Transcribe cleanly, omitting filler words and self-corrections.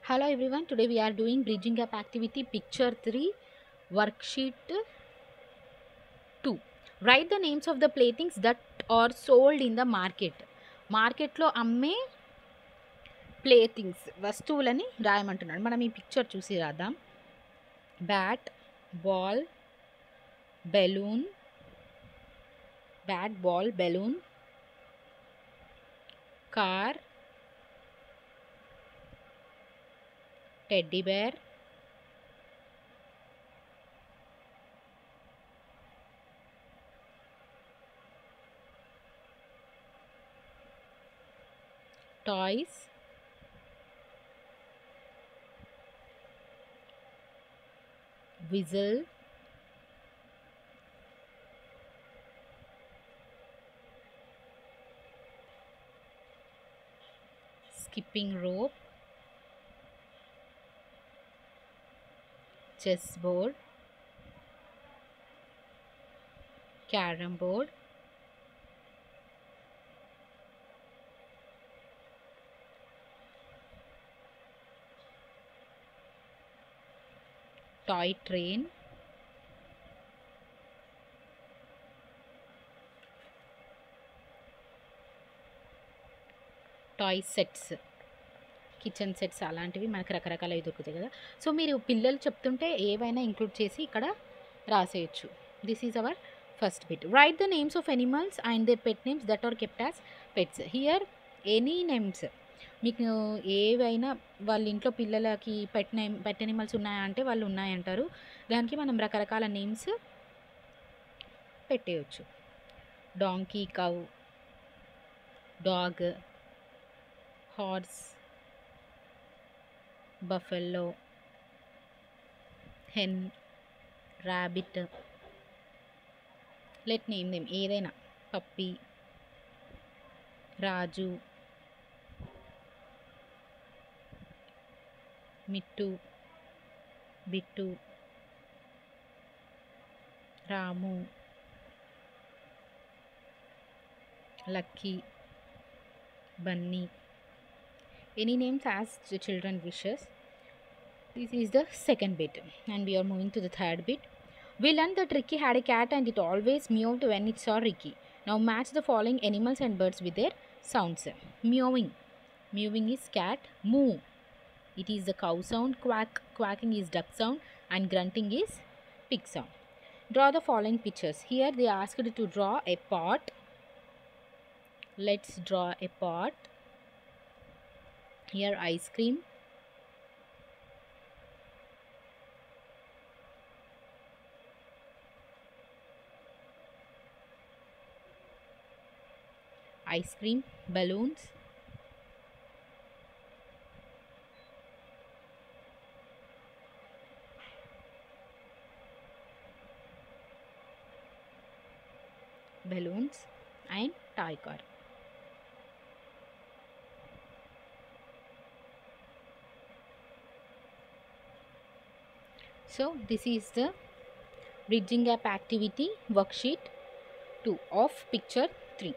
Hello everyone, today we are doing bridging gap activity picture 3 worksheet 2. Write the names of the playthings that are sold in the market. మార్కెట్లో అమ్మే ప్లేథింగ్స్ వస్తువులని రాయమంటున్నాడు. మనం ఈ picture చూసి రాద్దాం. Bat, ball, balloon, car, teddy bear, toys, whistle, skipping rope, chessboard, carom board, toy train, toy sets, kitchen sets అలాంటివి మనకు రకరకాలవి దొరుకుతాయి కదా. సో మీరు పిల్లలు చెప్తుంటే ఏవైనా ఇంక్లూడ్ చేసి ఇక్కడ రాసేయచ్చు. This is our first bit. Write the names of animals and their pet names that are kept as pets. Here any names, మీకు ఏవైనా వాళ్ళ ఇంట్లో పిల్లలకి పెట్ ఎనిమల్స్ ఉన్నాయా అంటే వాళ్ళు ఉన్నాయంటారు. దానికి మనం రకరకాల నేమ్స్ పెట్టేయచ్చు. Donkey, cow, dog, horse, buffalo, hen, rabbit, let name them ఏదైనా, Puppy, Raju, Mittu, Bittu, Ramu, Lucky, Bunny, any names as the children wishes. This is the second bit and we are moving to the third bit. We learned that Ricky had a cat and it always meowed when it saw Ricky. Now match the following animals and birds with their sounds. Meowing. Mewing is cat. Moo. It is the cow sound. Quack. Quacking is duck sound. And grunting is pig sound. Draw the following pictures. Here they asked to draw a pot. Let's draw a pot. Here ice cream, balloons, and toy car. So this is the bridging gap activity worksheet 2 of picture 3.